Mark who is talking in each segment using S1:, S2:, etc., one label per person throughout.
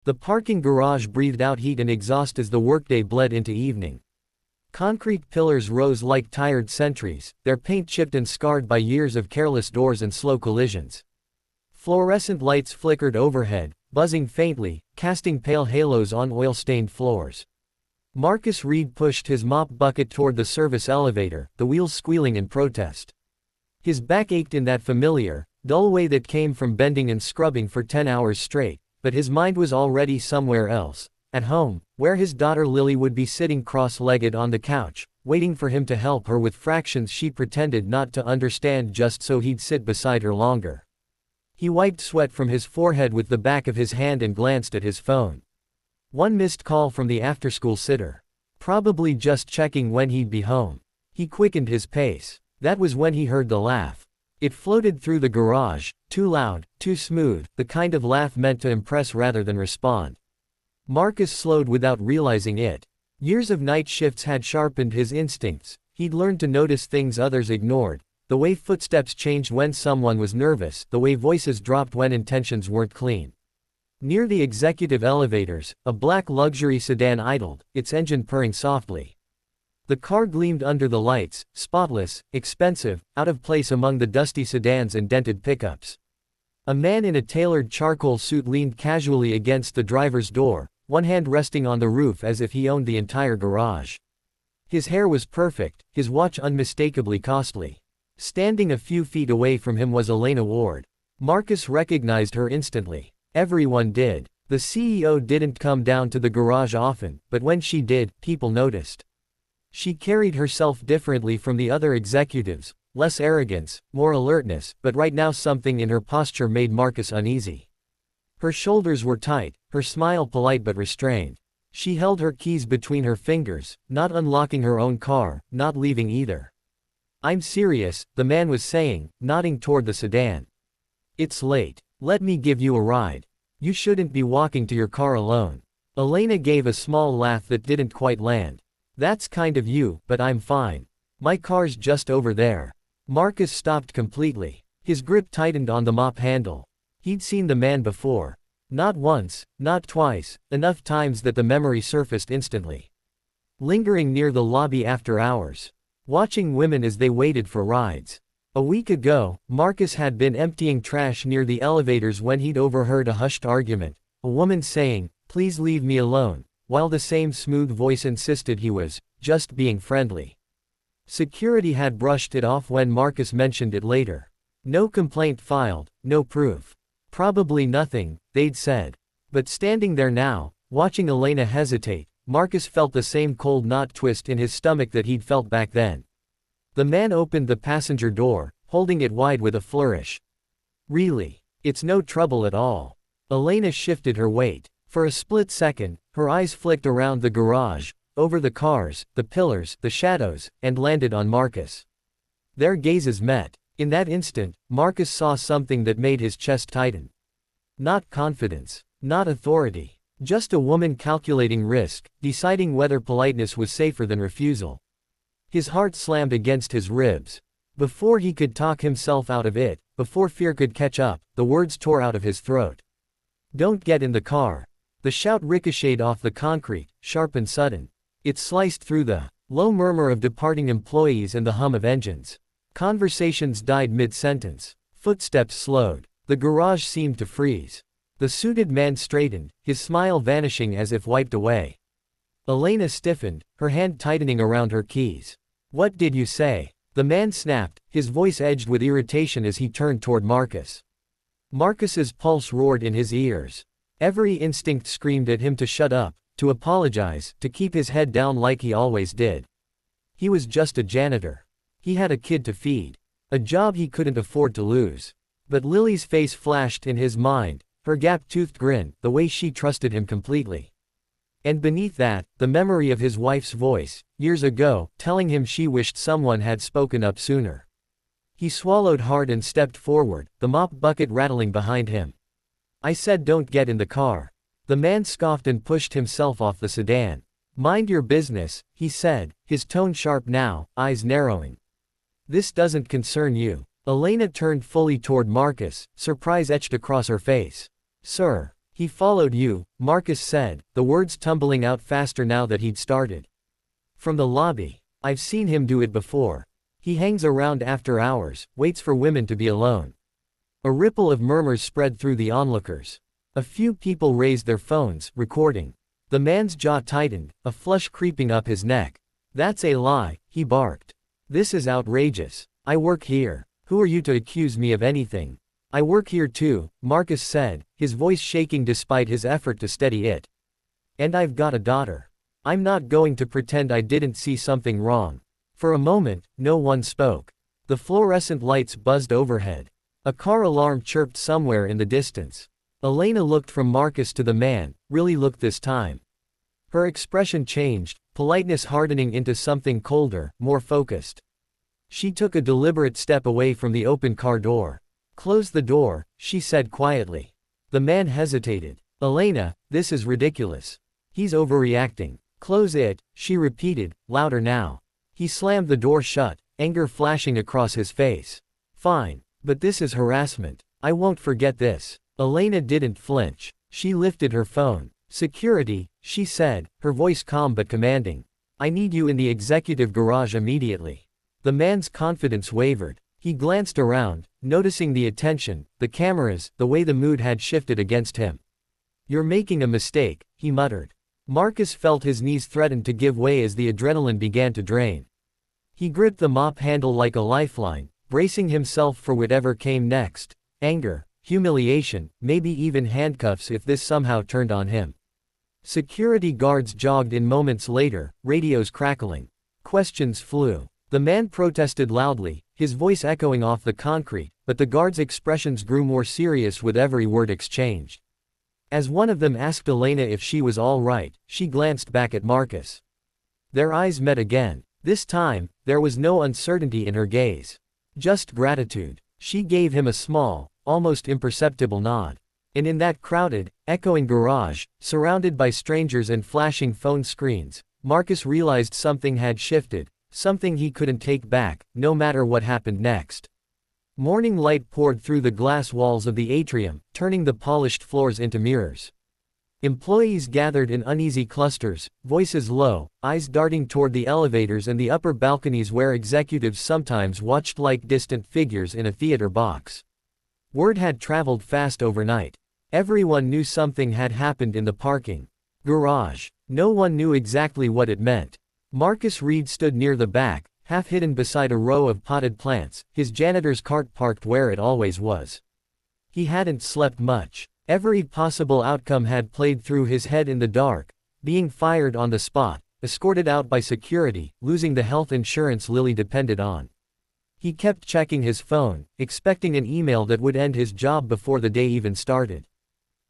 S1: The parking garage breathed out heat and exhaust as the workday bled into evening. Concrete pillars rose like tired sentries, their paint chipped and scarred by years of careless doors and slow collisions. Fluorescent lights flickered overhead, buzzing faintly, casting pale halos on oil-stained floors. Marcus Reed pushed his mop bucket toward the service elevator, the wheels squealing in protest. His back ached in that familiar, dull way that came from bending and scrubbing for 10 hours straight, but his mind was already somewhere else, at home, where his daughter Lily would be sitting cross-legged on the couch, waiting for him to help her with fractions she pretended not to understand just so he'd sit beside her longer. He wiped sweat from his forehead with the back of his hand and glanced at his phone. One missed call from the after-school sitter. Probably just checking when he'd be home. He quickened his pace. That was when he heard the laugh. It floated through the garage, too loud, too smooth, the kind of laugh meant to impress rather than respond. Marcus slowed without realizing it. Years of night shifts had sharpened his instincts. He'd learned to notice things others ignored, the way footsteps changed when someone was nervous, the way voices dropped when intentions weren't clean. Near the executive elevators, a black luxury sedan idled, its engine purring softly. The car gleamed under the lights, spotless, expensive, out of place among the dusty sedans and dented pickups. A man in a tailored charcoal suit leaned casually against the driver's door, one hand resting on the roof as if he owned the entire garage. His hair was perfect, his watch unmistakably costly. Standing a few feet away from him was Elena Ward. Marcus recognized her instantly. Everyone did. The CEO didn't come down to the garage often, but when she did, people noticed. She carried herself differently from the other executives, less arrogance, more alertness, but right now something in her posture made Marcus uneasy. Her shoulders were tight, her smile polite but restrained. She held her keys between her fingers, not unlocking her own car, not leaving either. "I'm serious," the man was saying, nodding toward the sedan. "It's late. Let me give you a ride. You shouldn't be walking to your car alone." Elena gave a small laugh that didn't quite land. "That's kind of you, but I'm fine. My car's just over there." Marcus stopped completely. His grip tightened on the mop handle. He'd seen the man before. Not once, not twice, enough times that the memory surfaced instantly. Lingering near the lobby after hours. Watching women as they waited for rides. A week ago, Marcus had been emptying trash near the elevators when he'd overheard a hushed argument, a woman saying, "Please leave me alone," while the same smooth voice insisted he was just being friendly. Security had brushed it off when Marcus mentioned it later. No complaint filed, no proof. Probably nothing, they'd said. But standing there now, watching Elena hesitate, Marcus felt the same cold knot twist in his stomach that he'd felt back then. The man opened the passenger door, holding it wide with a flourish. "Really? It's no trouble at all." Elena shifted her weight. For a split second, her eyes flicked around the garage, over the cars, the pillars, the shadows, and landed on Marcus. Their gazes met. In that instant, Marcus saw something that made his chest tighten. Not confidence. Not authority. Just a woman calculating risk, deciding whether politeness was safer than refusal. His heart slammed against his ribs. Before he could talk himself out of it, before fear could catch up, the words tore out of his throat. "Don't get in the car." The shout ricocheted off the concrete, sharp and sudden. It sliced through the low murmur of departing employees and the hum of engines. Conversations died mid-sentence. Footsteps slowed. The garage seemed to freeze. The suited man straightened, his smile vanishing as if wiped away. Elena stiffened, her hand tightening around her keys. "What did you say?" The man snapped, his voice edged with irritation as he turned toward Marcus. Marcus's pulse roared in his ears. Every instinct screamed at him to shut up, to apologize, to keep his head down like he always did. He was just a janitor. He had a kid to feed. A job he couldn't afford to lose. But Lily's face flashed in his mind, her gap-toothed grin, the way she trusted him completely. And beneath that, the memory of his wife's voice, years ago, telling him she wished someone had spoken up sooner. He swallowed hard and stepped forward, the mop bucket rattling behind him. "I said don't get in the car." The man scoffed and pushed himself off the sedan. "Mind your business," he said, his tone sharp now, eyes narrowing. "This doesn't concern you." Elena turned fully toward Marcus, surprise etched across her face. "Sir." He followed you, Marcus said, the words tumbling out faster now that he'd started. From the lobby. I've seen him do it before. He hangs around after hours, waits for women to be alone. A ripple of murmurs spread through the onlookers. A few people raised their phones, recording. The man's jaw tightened, a flush creeping up his neck. That's a lie, he barked. This is outrageous. I work here. Who are you to accuse me of anything? I work here too, Marcus said, his voice shaking despite his effort to steady it. And I've got a daughter. I'm not going to pretend I didn't see something wrong. For a moment, no one spoke. The fluorescent lights buzzed overhead. A car alarm chirped somewhere in the distance. Elena looked from Marcus to the man, really looked this time. Her expression changed, politeness hardening into something colder, more focused. She took a deliberate step away from the open car door. Close the door, she said quietly. The man hesitated. Elena, this is ridiculous. He's overreacting. Close it, she repeated, louder now. He slammed the door shut, anger flashing across his face. Fine, but this is harassment. I won't forget this. Elena didn't flinch. She lifted her phone. Security, she said, her voice calm but commanding. I need you in the executive garage immediately. The man's confidence wavered. He glanced around, noticing the attention, the cameras, the way the mood had shifted against him. You're making a mistake, he muttered. Marcus felt his knees threaten to give way as the adrenaline began to drain. He gripped the mop handle like a lifeline, bracing himself for whatever came next. Anger, humiliation, maybe even handcuffs if this somehow turned on him. Security guards jogged in moments later, radios crackling. Questions flew. The man protested loudly, his voice echoing off the concrete, but the guards' expressions grew more serious with every word exchanged. As one of them asked Elena if she was all right, she glanced back at Marcus. Their eyes met again. This time, there was no uncertainty in her gaze. Just gratitude. She gave him a small, almost imperceptible nod. And in that crowded, echoing garage, surrounded by strangers and flashing phone screens, Marcus realized something had shifted, something he couldn't take back, no matter what happened next. Morning light poured through the glass walls of the atrium, turning the polished floors into mirrors. Employees gathered in uneasy clusters, voices low, eyes darting toward the elevators and the upper balconies where executives sometimes watched like distant figures in a theater box. Word had traveled fast overnight. Everyone knew something had happened in the parking garage. No one knew exactly what it meant. Marcus Reed stood near the back, half hidden beside a row of potted plants, his janitor's cart parked where it always was. He hadn't slept much. Every possible outcome had played through his head in the dark: being fired on the spot, escorted out by security, losing the health insurance Lily depended on. He kept checking his phone, expecting an email that would end his job before the day even started.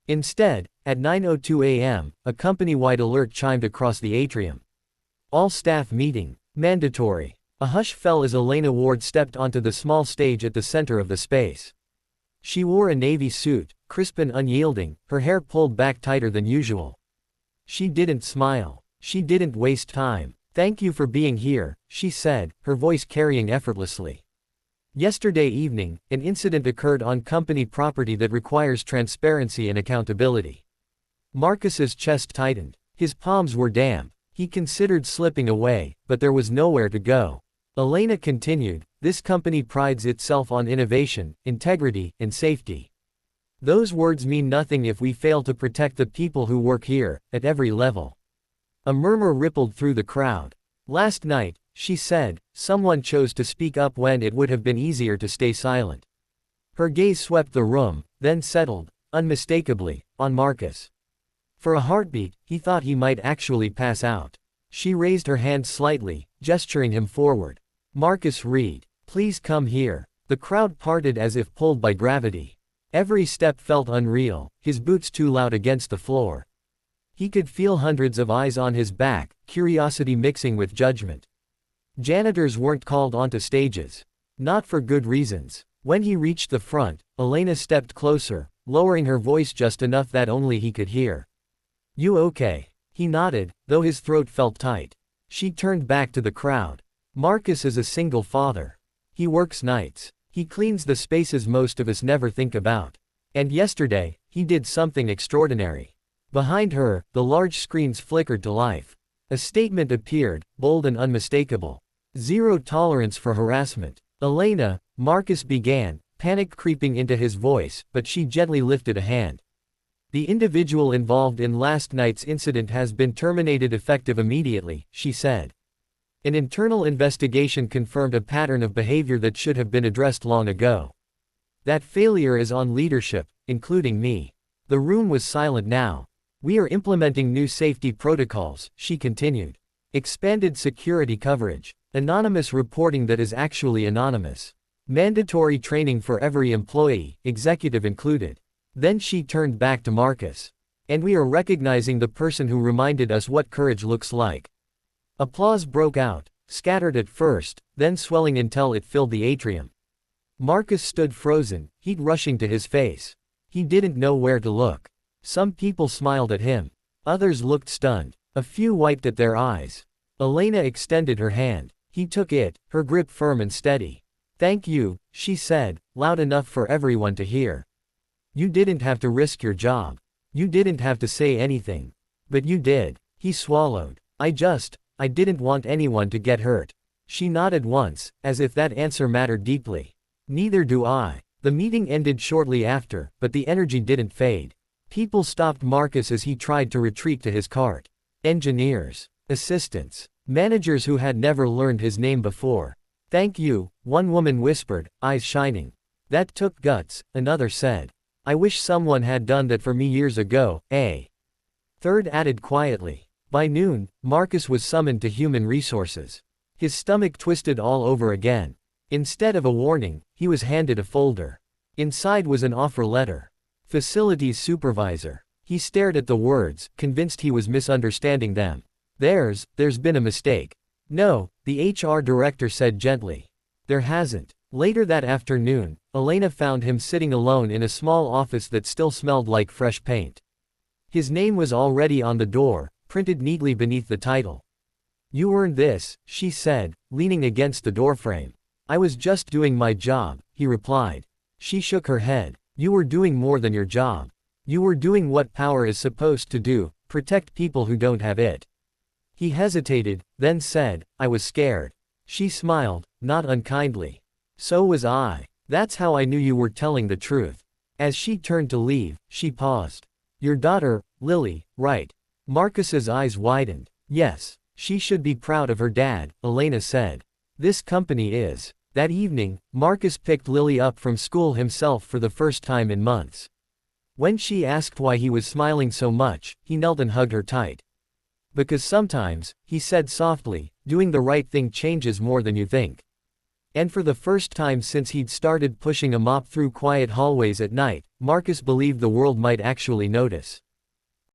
S1: Instead, at 9:02 a.m., a company-wide alert chimed across the atrium. All staff meeting. Mandatory. A hush fell as Elena Ward stepped onto the small stage at the center of the space. She wore a navy suit, crisp and unyielding, her hair pulled back tighter than usual. She didn't smile. She didn't waste time. Thank you for being here, she said, her voice carrying effortlessly. Yesterday evening, an incident occurred on company property that requires transparency and accountability. Marcus's chest tightened. His palms were damp. He considered slipping away, but there was nowhere to go. Elena continued, this company prides itself on innovation, integrity, and safety. Those words mean nothing if we fail to protect the people who work here, at every level. A murmur rippled through the crowd. Last night, she said, someone chose to speak up when it would have been easier to stay silent. Her gaze swept the room, then settled, unmistakably, on Marcus. For a heartbeat, he thought he might actually pass out. She raised her hand slightly, gesturing him forward. Marcus Reed, please come here. The crowd parted as if pulled by gravity. Every step felt unreal, his boots too loud against the floor. He could feel hundreds of eyes on his back, curiosity mixing with judgment. Janitors weren't called onto stages. Not for good reasons. When he reached the front, Elena stepped closer, lowering her voice just enough that only he could hear. You okay? He nodded, though his throat felt tight. She turned back to the crowd. Marcus is a single father. He works nights. He cleans the spaces most of us never think about. And yesterday, he did something extraordinary. Behind her, the large screens flickered to life. A statement appeared, bold and unmistakable. Zero tolerance for harassment. Elena, Marcus began, panic creeping into his voice, but she gently lifted a hand. The individual involved in last night's incident has been terminated effective immediately, she said. An internal investigation confirmed a pattern of behavior that should have been addressed long ago. That failure is on leadership, including me. The room was silent now. We are implementing new safety protocols, she continued. Expanded security coverage. Anonymous reporting that is actually anonymous. Mandatory training for every employee, executive included. Then she turned back to Marcus. And we are recognizing the person who reminded us what courage looks like. Applause broke out, scattered at first, then swelling until it filled the atrium. Marcus stood frozen, heat rushing to his face. He didn't know where to look. Some people smiled at him. Others looked stunned. A few wiped at their eyes. Elena extended her hand. He took it, her grip firm and steady. "Thank you," she said, loud enough for everyone to hear. "You didn't have to risk your job. You didn't have to say anything. But you did." He swallowed. I didn't want anyone to get hurt." She nodded once, as if that answer mattered deeply. "Neither do I." The meeting ended shortly after, but the energy didn't fade. People stopped Marcus as he tried to retreat to his cart. Engineers, assistants, managers who had never learned his name before. "Thank you," one woman whispered, eyes shining. "That took guts," another said. "I wish someone had done that for me years ago, eh?" Third added quietly. By noon, Marcus was summoned to human resources. His stomach twisted all over again. Instead of a warning, he was handed a folder. Inside was an offer letter. Facilities supervisor. He stared at the words, convinced he was misunderstanding them. There's been a mistake." "No," the HR director said gently. "There hasn't." Later that afternoon, Elena found him sitting alone in a small office that still smelled like fresh paint. His name was already on the door, printed neatly beneath the title. "You earned this," she said, leaning against the doorframe. "I was just doing my job," he replied. She shook her head. "You were doing more than your job. You were doing what power is supposed to do, protect people who don't have it." He hesitated, then said, "I was scared." She smiled, not unkindly. "So was I. That's how I knew you were telling the truth." As she turned to leave, she paused. "Your daughter, Lily, right?" Marcus's eyes widened. "Yes. She should be proud of her dad," Elena said. "This company is." That evening, Marcus picked Lily up from school himself for the first time in months. When she asked why he was smiling so much, he knelt and hugged her tight. "Because sometimes," he said softly, "doing the right thing changes more than you think." And for the first time since he'd started pushing a mop through quiet hallways at night, Marcus believed the world might actually notice.